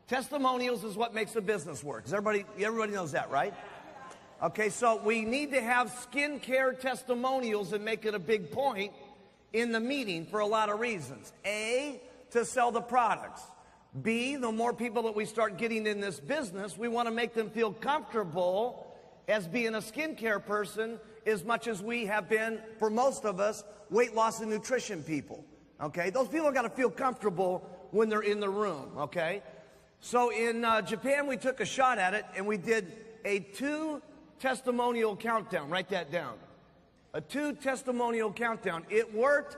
Testimonials is what makes a business work. Everybody knows that, right? Okay, so we need to have skincare testimonials and make it a big point in the meeting for a lot of reasons. A, to sell the products. B, the more people that we start getting in this business, we want to make them feel comfortable as being a skincare person as much as we have been, for most of us, weight loss and nutrition people. Okay, those people got to feel comfortable when they're in the room, okay? So in Japan, we took a shot at it, and we did a 2 testimonial countdown. Write that down. A 2 testimonial countdown. It worked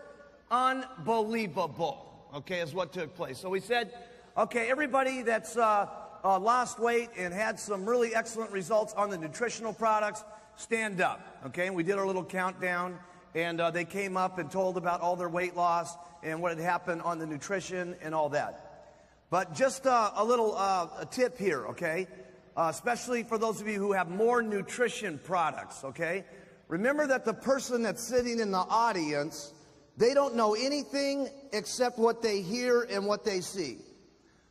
unbelievable, okay, is what took place. So we said, okay, everybody that's lost weight and had some really excellent results on the nutritional products, stand up, okay? And we did our little countdown, and they came up and told about all their weight loss and what had happened on the nutrition and all that. But just a little a tip here, okay? Especially for those of you who have more nutrition products, okay? Remember that the person that's sitting in the audience, they don't know anything except what they hear and what they see.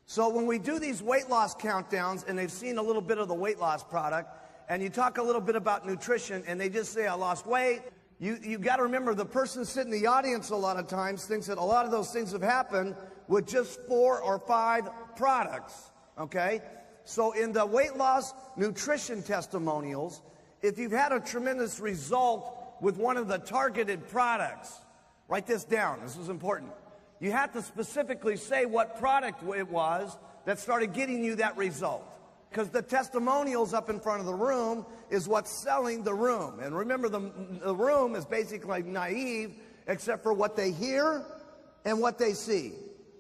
So when we do these weight loss countdowns and they've seen a little bit of the weight loss product, and you talk a little bit about nutrition and they just say, I lost weight, you got to remember the person sitting in the audience a lot of times thinks that a lot of those things have happened with just 4 or 5 products, okay? So in the weight loss nutrition testimonials, if you've had a tremendous result with one of the targeted products, write this down, this is important. You have to specifically say what product it was that started getting you that result. Because the testimonials up in front of the room is what's selling the room. And remember, the room is basically naive except for what they hear and what they see.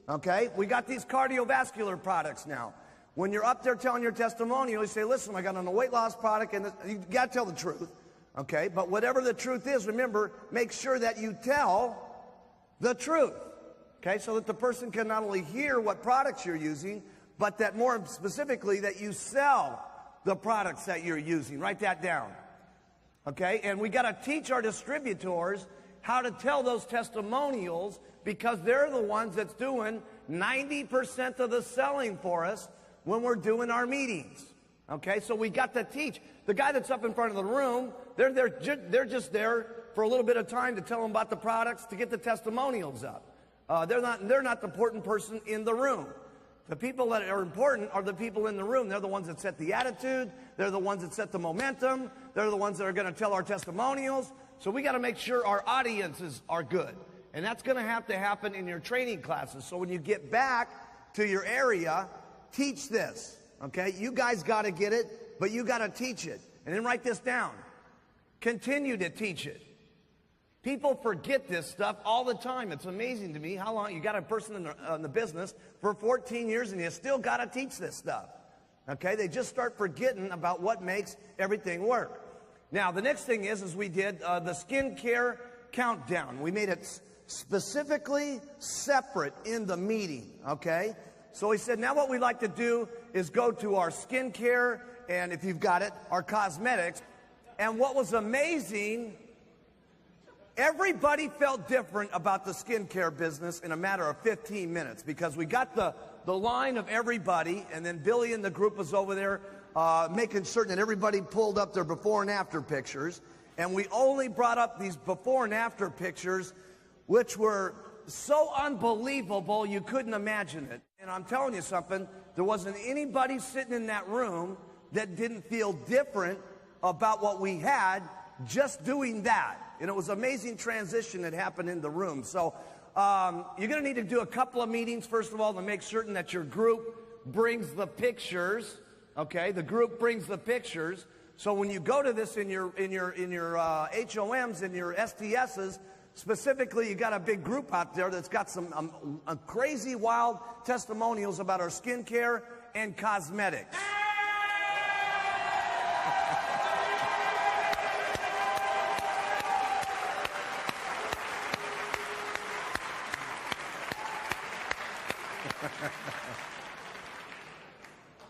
Okay? We got these cardiovascular products now. When you're up there telling your testimonial, you say, listen, I got on a weight loss product, and you got to tell the truth. Okay? But whatever the truth is, remember, make sure that you tell the truth. Okay? So that the person can not only hear what products you're using, but that more specifically that you sell the products that you're using. Write that down. Okay? And we got to teach our distributors how to tell those testimonials, because they're the ones that's doing 90% of the selling for us when we're doing our meetings. Okay? So we got to teach. The guy that's up in front of the room, they're just there for a little bit of time to tell them about the products, to get the testimonials up. They're not the important person in the room. The people that are important are the people in the room. They're the ones that set the attitude. They're the ones that set the momentum. They're the ones that are going to tell our testimonials. So we got to make sure our audiences are good. And that's going to have to happen in your training classes. So when you get back to your area, teach this. Okay? You guys got to get it, but you got to teach it. And then write this down. Continue to teach it. People forget this stuff all the time. It's amazing to me how long you got a person in the business for 14 years and you still got to teach this stuff. Okay? They just start forgetting about what makes everything work. Now, the next thing is we did the skincare countdown. We made it specifically separate in the meeting. Okay? So we said, now what we'd like to do is go to our skincare and, if you've got it, our cosmetics. And what was amazing, everybody felt different about the skincare business in a matter of 15 minutes, because we got the line of everybody, and then Billy and the group was over there making certain that everybody pulled up their before and after pictures. And we only brought up these before and after pictures, which were so unbelievable you couldn't imagine it. And I'm telling you something, there wasn't anybody sitting in that room that didn't feel different about what we had just doing that. And it was an amazing transition that happened in the room. So you're going to need to do a couple of meetings, first of all, to make certain that your group brings the pictures. Okay, the group brings the pictures. So when you go to this in your HOMs and your STSs, specifically, you got a big group out there that's got some crazy, wild testimonials about our skincare and cosmetics.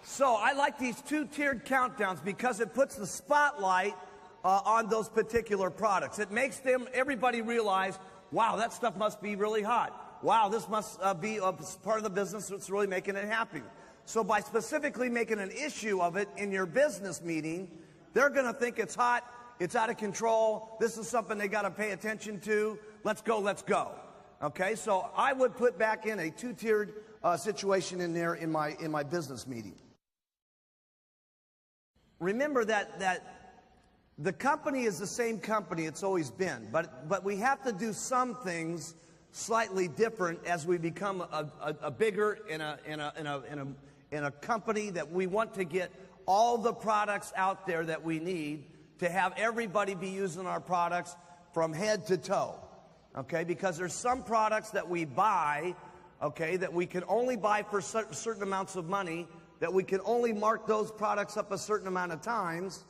So I like these 2-tiered countdowns because it puts the spotlight on those particular products. It makes everybody realize, wow, that stuff must be really hot. Wow, this must be a part of the business that's really making it happy. So by specifically making an issue of it in your business meeting, they're going to think it's hot, it's out of control, this is something they got to pay attention to, let's go, let's go. Okay, so I would put back in a two-tiered situation in there in my business meeting. Remember that the company is the same company it's always been, but we have to do some things slightly different as we become a bigger in a company that we want to get all the products out there that we need to have everybody be using our products from head to toe. Okay, because there's some products that we buy, okay, that we can only buy for certain amounts of money, that we can only mark those products up a certain amount of times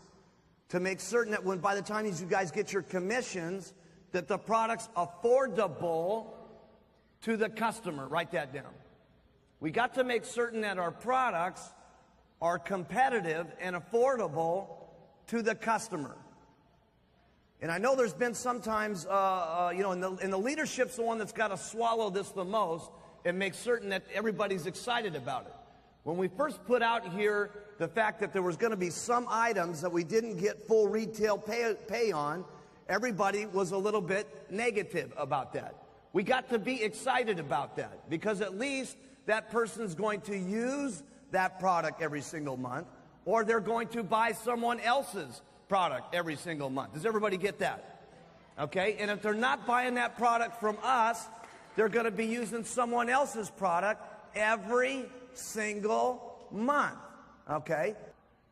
to make certain that when by the time you guys get your commissions, that the product's affordable to the customer. Write that down. We got to make certain that our products are competitive and affordable to the customer. And I know there's been sometimes, and the leadership's the one that's got to swallow this the most and make certain that everybody's excited about it. When we first put out here the fact that there was going to be some items that we didn't get full retail pay on, everybody was a little bit negative about that. We got to be excited about that because at least that person's going to use that product every single month, or they're going to buy someone else's product every single month. Does everybody get that? Okay, and if they're not buying that product from us, they're going to be using someone else's product every single month. Okay,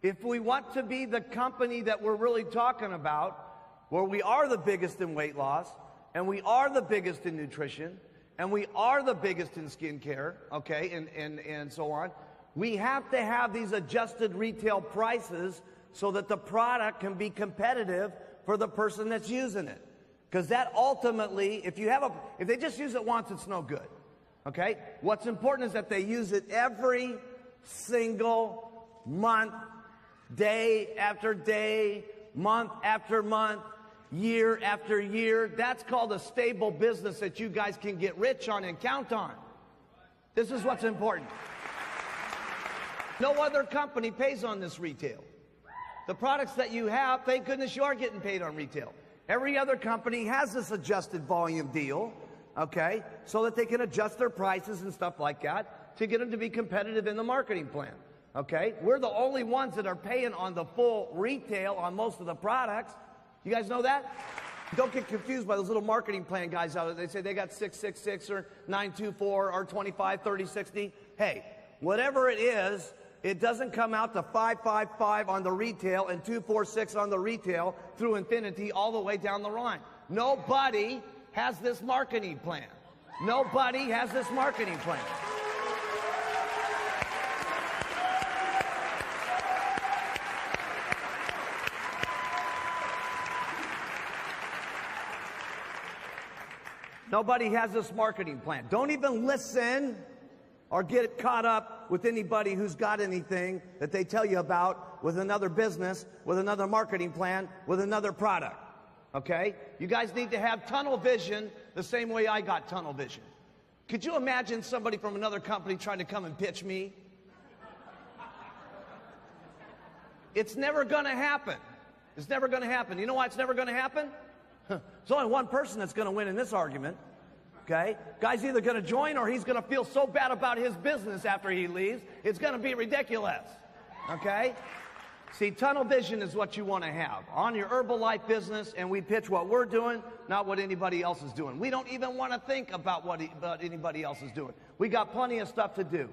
if we want to be the company that we're really talking about, where we are the biggest in weight loss, and we are the biggest in nutrition, and we are the biggest in skincare, okay, and so on, we have to have these adjusted retail prices so that the product can be competitive for the person that's using it. Because that ultimately, if they just use it once, it's no good. Okay? What's important is that they use it every single month, day after day, month after month, year after year. That's called a stable business that you guys can get rich on and count on. This is what's important. No other company pays on this retail. The products that you have, thank goodness you are getting paid on retail. Every other company has this adjusted volume deal, okay, so that they can adjust their prices and stuff like that to get them to be competitive in the marketing plan, okay? We're the only ones that are paying on the full retail on most of the products. You guys know that? Don't get confused by those little marketing plan guys out there. They say they got 666 or 924 or 25, 30, 60. Hey, whatever it is, it doesn't come out to 555 on the retail and 246 on the retail through infinity all the way down the line. Nobody has this marketing plan. Nobody has this marketing plan. Nobody has this marketing plan. Don't even listen or get caught up with anybody who's got anything that they tell you about with another business, with another marketing plan, with another product. Okay? You guys need to have tunnel vision the same way I got tunnel vision. Could you imagine somebody from another company trying to come and pitch me? It's never going to happen. It's never going to happen. You know why it's never going to happen? There's only one person that's going to win in this argument. Okay? Guy's either going to join or he's going to feel so bad about his business after he leaves, it's going to be ridiculous. Okay? See, tunnel vision is what you want to have on your Herbalife business, and we pitch what we're doing, not what anybody else is doing. We don't even want to think about what anybody else is doing. We got plenty of stuff to do.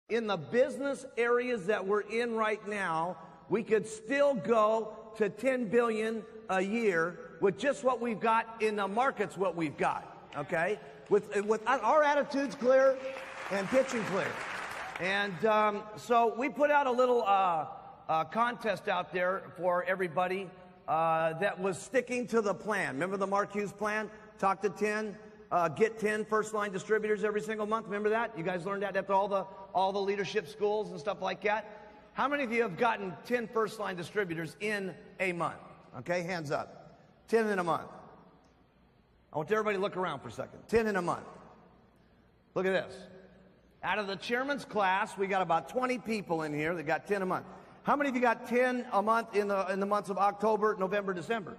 In the business areas that we're in right now, we could still go to 10 billion a year with just what we've got in the markets, what we've got, okay? With our attitudes clear and pitching clear. And so we put out a little contest out there for everybody that was sticking to the plan. Remember the Mark Hughes plan? Talk to 10, get 10 first-line distributors every single month. Remember that? You guys learned that after all the leadership schools and stuff like that? How many of you have gotten 10 first-line distributors in a month? Okay, hands up. 10 in a month. I want everybody to look around for a second. 10 in a month. Look at this. Out of the chairman's class, we got about 20 people in here that got 10 a month. How many of you got 10 a month in the months of October, November, December?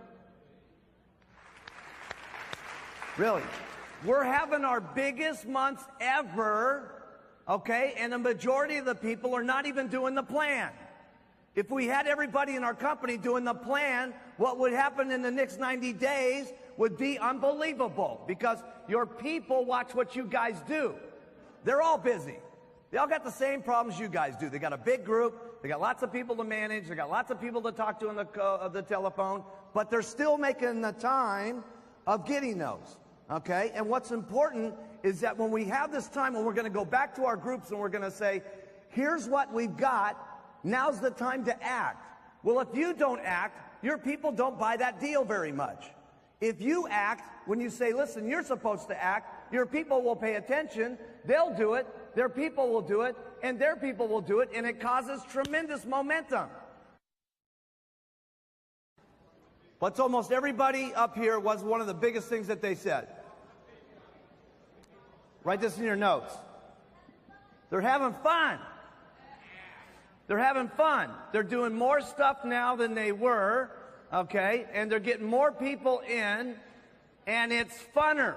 Really? We're having our biggest months ever, okay? And the majority of the people are not even doing the plan. If we had everybody in our company doing the plan, what would happen in the next 90 days would be unbelievable, because your people watch what you guys do. They're all busy. They all got the same problems you guys do. They got a big group. They got lots of people to manage. They got lots of people to talk to on the telephone. But they're still making the time of getting those. Okay? And what's important is that when we have this time, when we're going to go back to our groups and we're going to say, here's what we've got. Now's the time to act. Well, if you don't act, your people don't buy that deal very much. If you act, when you say, listen, you're supposed to act, your people will pay attention, they'll do it, their people will do it, and their people will do it, and it causes tremendous momentum. But almost everybody up here was one of the biggest things that they said. Write this in your notes. They're having fun. They're having fun. They're doing more stuff now than they were, okay? And they're getting more people in, and it's funner,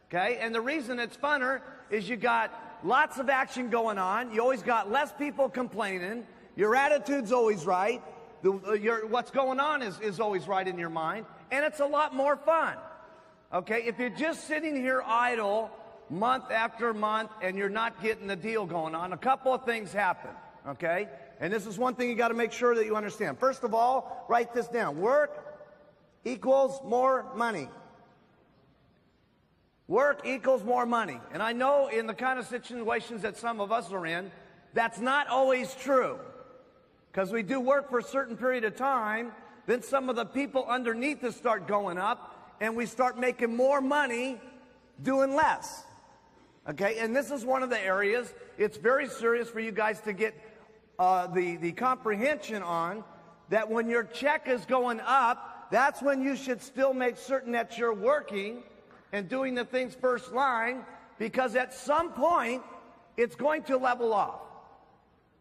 okay? And the reason it's funner is you got lots of action going on. You always got less people complaining. Your attitude's always right. What's going on is always right in your mind. And it's a lot more fun, okay? If you're just sitting here idle month after month and you're not getting the deal going on, a couple of things happen. Okay? And this is one thing you got to make sure that you understand. First of all, write this down. Work equals more money. Work equals more money. And I know in the kind of situations that some of us are in, that's not always true. Because we do work for a certain period of time, then some of the people underneath us start going up, and we start making more money doing less. Okay? And this is one of the areas it's very serious for you guys to get the comprehension on, that when your check is going up, that's when you should still make certain that you're working and doing the things first line, because at some point it's going to level off.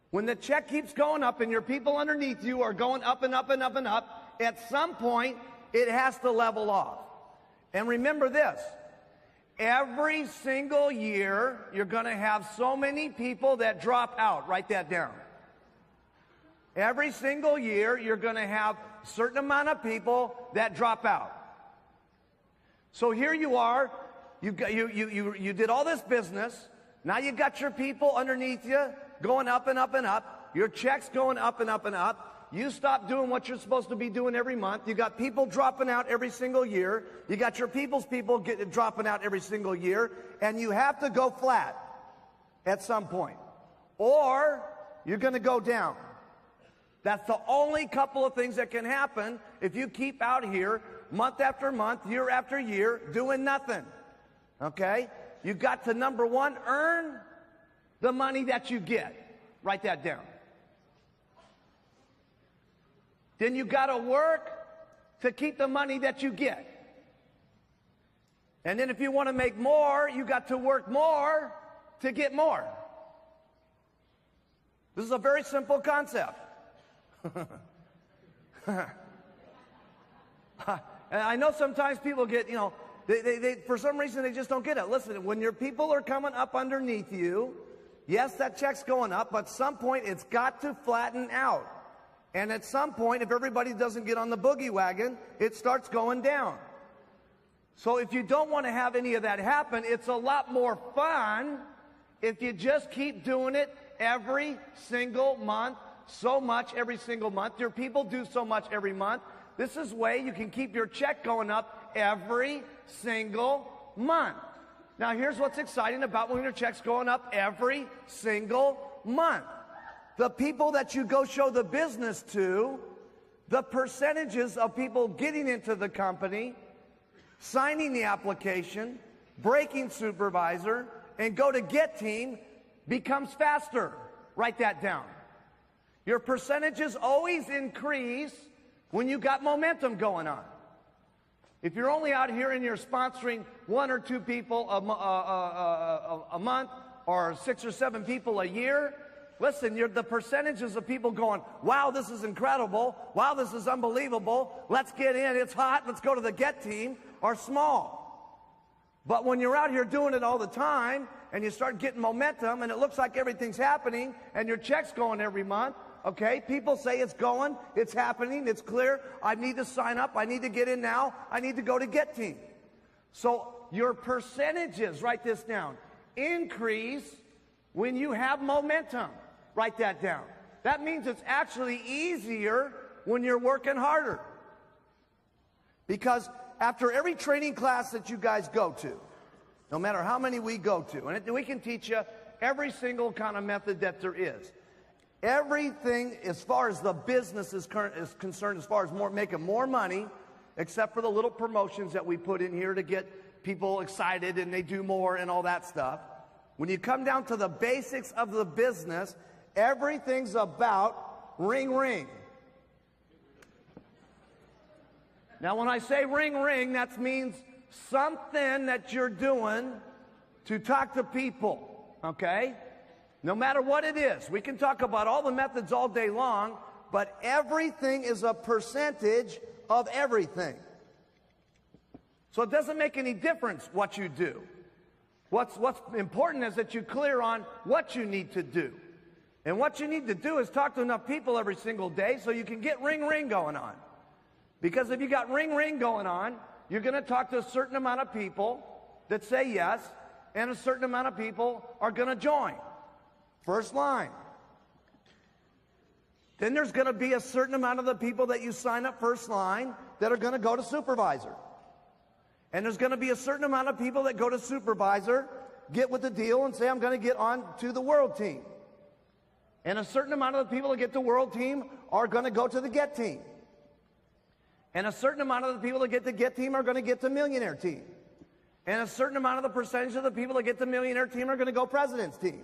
When the check keeps going up and your people underneath you are going up and up and up and up, at some point it has to level off. And remember this, every single year you're going to have so many people that drop out. Write that down. Every single year, you're going to have a certain amount of people that drop out. So here you are, you did all this business, now you got your people underneath you going up and up and up, your check's going up and up and up, you stop doing what you're supposed to be doing every month, you got people dropping out every single year, you got your people's people dropping out every single year, and you have to go flat at some point, or you're going to go down. That's the only couple of things that can happen if you keep out here month after month, year after year, doing nothing. Okay? You've got to, number one, earn the money that you get. Write that down. Then you got to work to keep the money that you get. And then if you want to make more, you got to work more to get more. This is a very simple concept. And I know sometimes people get, they for some reason they just don't get it. Listen, when your people are coming up underneath you, yes, that check's going up, but at some point it's got to flatten out. And at some point, if everybody doesn't get on the boogie wagon, it starts going down. So if you don't want to have any of that happen, it's a lot more fun if you just keep doing it every single month. So much every single month. Your people do so much every month. This is a way you can keep your check going up every single month. Now, here's what's exciting about when your check's going up every single month. The people that you go show the business to, the percentages of people getting into the company, signing the application, breaking supervisor, and go to get team becomes faster. Write that down. Your percentages always increase when you got momentum going on. If you're only out here and you're sponsoring one or two people a month, or 6 or 7 people a year, listen, the percentages of people going, wow, this is incredible, wow, this is unbelievable, let's get in, it's hot, let's go to the Get team, are small. But when you're out here doing it all the time, and you start getting momentum, and it looks like everything's happening, and your check's going every month, okay, people say it's going, it's happening, it's clear, I need to sign up, I need to get in now, I need to go to Get team. So your percentages, write this down, increase when you have momentum. Write that down. That means it's actually easier when you're working harder. Because after every training class that you guys go to, no matter how many we go to, and we can teach you every single kind of method that there is. Everything as far as the business is concerned, as far as making more money, except for the little promotions that we put in here to get people excited and they do more and all that stuff. When you come down to the basics of the business, everything's about ring, ring. Now, when I say ring, ring, that means something that you're doing to talk to people, okay? No matter what it is. We can talk about all the methods all day long, but everything is a percentage of everything. So it doesn't make any difference what you do. What's important is that you're clear on what you need to do. And what you need to do is talk to enough people every single day so you can get ring, ring going on. Because if you got ring, ring going on, you're going to talk to a certain amount of people that say yes, and a certain amount of people are going to join. First line. Then there's going to be a certain amount of the people that you sign up first line that are going to go to supervisor. And there's going to be a certain amount of people that go to supervisor, get with the deal and say, I'm going to get on to the world team. And a certain amount of the people that get to world team are going to go to the Get team. And a certain amount of the people that get to Get team are going to get to millionaire team. And a certain amount of the percentage of the people that get to millionaire team are going to go president's team.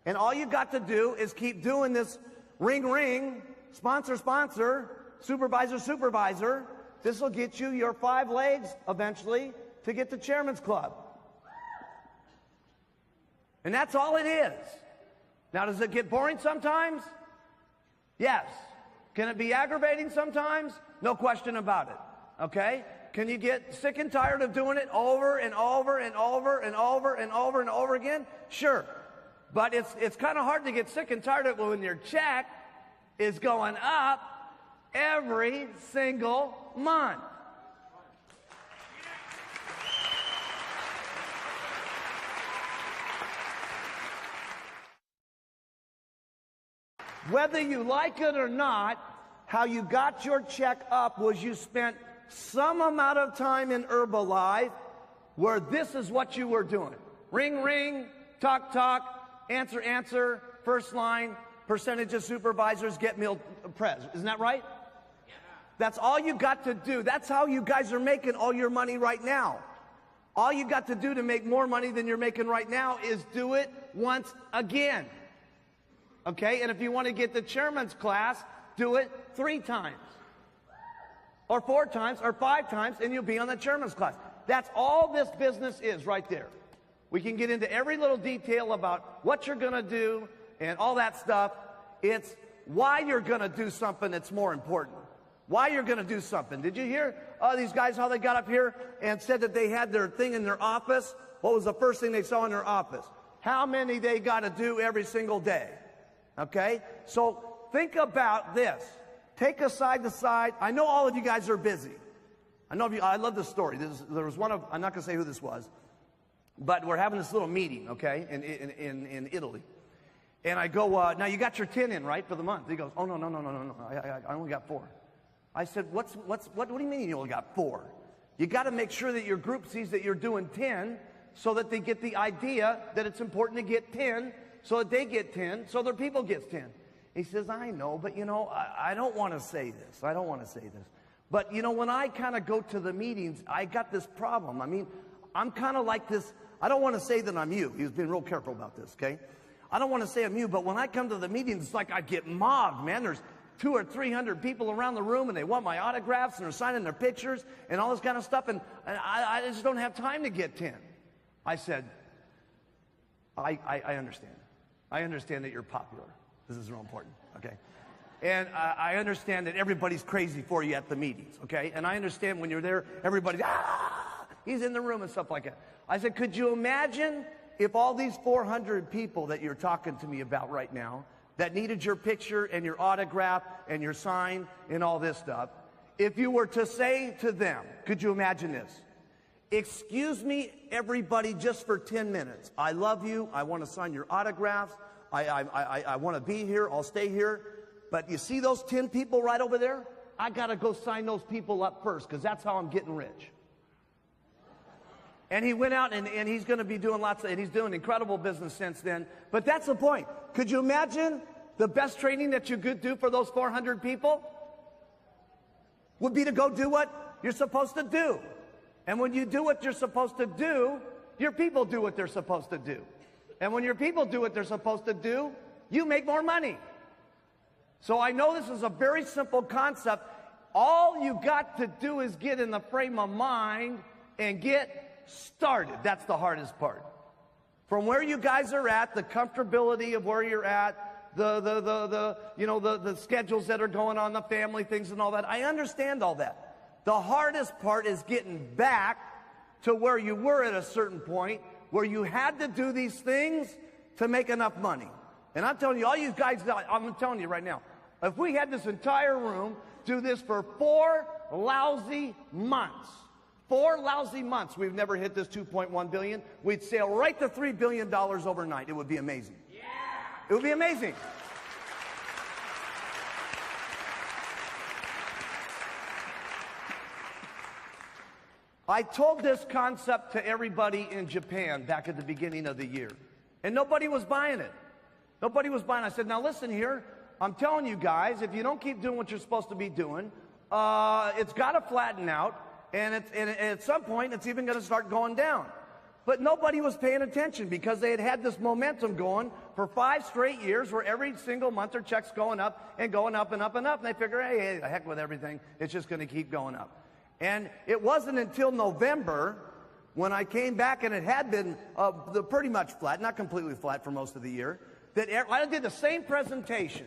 And all you've got to do is keep doing this ring, ring, sponsor, sponsor, supervisor, supervisor. This will get you your 5 legs eventually to get to Chairman's Club. And that's all it is. Now, does it get boring sometimes? Yes. Can it be aggravating sometimes? No question about it. Okay? Can you get sick and tired of doing it over and over and over and over and over and over again? Sure. But it's kind of hard to get sick and tired of it when your check is going up every single month. Whether you like it or not, how you got your check up was you spent some amount of time in Herbalife where this is what you were doing. Ring, ring, talk, talk, answer, answer, first line, percentage of supervisors get meal prez. Isn't that right? That's all you got to do. That's how you guys are making all your money right now. All you got to do to make more money than you're making right now is do it once again. Okay? And if you want to get the chairman's class, do it 3 times. Or 4 times, or 5 times, and you'll be on the chairman's class. That's all this business is right there. We can get into every little detail about what you're going to do and all that stuff. It's why you're going to do something that's more important. Why you're going to do something. Did you hear these guys, how they got up here and said that they had their thing in their office? What was the first thing they saw in their office? How many they got to do every single day. Okay? So think about this. Take a side to side. I know all of you guys are busy. I love this story. There was one of, I'm not going to say who this was, but we're having this little meeting, okay, in Italy. And I go, now you got your 10 in, right, for the month? He goes, oh, no. I only got 4. I said, what do you mean you only got 4? You got to make sure that your group sees that you're doing 10 so that they get the idea that it's important to get 10 so that they get 10 so their people get 10. He says, I know, but I don't want to say this. I don't want to say this. But when I kind of go to the meetings, I got this problem. I mean, I'm kind of like this. I don't want to say that I'm you. He's been real careful about this, okay? I don't want to say I'm you, but when I come to the meetings, it's like I get mobbed, man. There's 200 or 300 people around the room, and they want my autographs, and they're signing their pictures, and all this kind of stuff, and I just don't have time to get 10. I said, I understand. I understand that you're popular. This is real important, okay? And I understand that everybody's crazy for you at the meetings, okay? And I understand when you're there, everybody's, he's in the room and stuff like that. I said, could you imagine if all these 400 people that you're talking to me about right now that needed your picture and your autograph and your sign and all this stuff, if you were to say to them, could you imagine this? Excuse me, everybody, just for 10 minutes. I love you. I want to sign your autographs. I want to be here. I'll stay here. But you see those 10 people right over there? I got to go sign those people up first because that's how I'm getting rich. And he went out and he's going to be doing and he's doing incredible business since then. But that's the point. Could you imagine the best training that you could do for those 400 people? Would be to go do what you're supposed to do. And when you do what you're supposed to do, your people do what they're supposed to do. And when your people do what they're supposed to do, you make more money. So I know this is a very simple concept. All you got to do is get in the frame of mind and get started. That's the hardest part. From where you guys are at, the comfortability of where you're at, the schedules that are going on, the family things and all that. I understand all that. The hardest part is getting back to where you were at a certain point, where you had to do these things to make enough money. And I'm telling you, all you guys, I'm telling you right now, if we had this entire room do this for 4 lousy months, 4 lousy months, we've never hit this 2.1 billion. We'd sail right to $3 billion overnight. It would be amazing. Yeah. It would be amazing. I told this concept to everybody in Japan back at the beginning of the year, and nobody was buying it. Nobody was buying it. I said, now listen here, I'm telling you guys, if you don't keep doing what you're supposed to be doing, it's got to flatten out, and at some point, it's even going to start going down. But nobody was paying attention because they had this momentum going for 5 straight years where every single month their check's going up and going up and up and up, and they figure, hey, the heck with everything, it's just going to keep going up. And it wasn't until November when I came back, and it had been pretty much flat, not completely flat for most of the year, that I did the same presentation,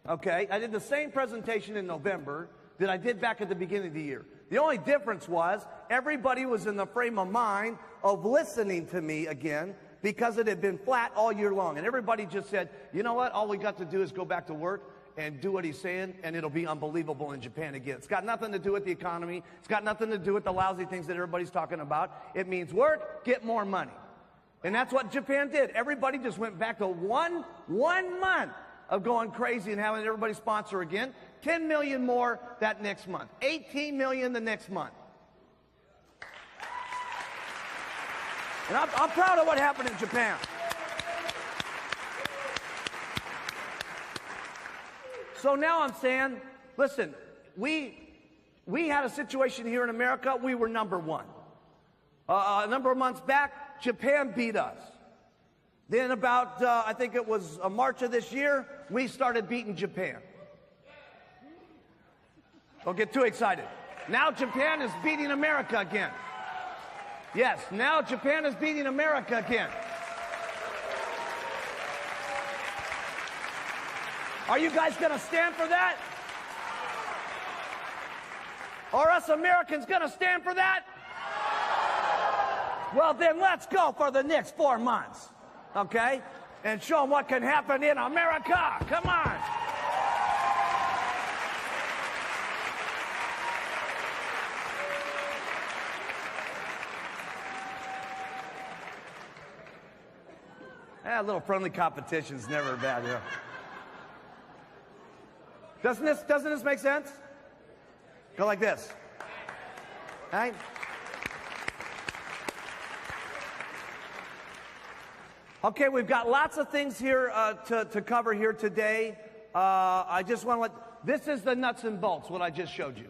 okay? I did the same presentation in November that I did back at the beginning of the year. The only difference was everybody was in the frame of mind of listening to me again because it had been flat all year long. And everybody just said, you know what, all we got to do is go back to work and do what he's saying, and it'll be unbelievable in Japan again. It's got nothing to do with the economy. It's got nothing to do with the lousy things that everybody's talking about. It means work, get more money. And that's what Japan did. Everybody just went back to one month of going crazy and having everybody sponsor again. 10 million more that next month. 18 million the next month. And I'm proud of what happened in Japan. So now I'm saying, listen, we had a situation here in America, we were number 1. A number of months back, Japan beat us. Then about, I think it was March of this year, we started beating Japan. Don't get too excited. Now Japan is beating America again. Yes, now Japan is beating America again. Are you guys going to stand for that? Are us Americans going to stand for that? Well, then let's go for the next 4 months, okay? And show them what can happen in America. Come on. A little friendly competition is never bad, yeah. Doesn't this make sense? Go like this. All right? Okay, we've got lots of things here to cover here today. I just want to this is the nuts and bolts, what I just showed you.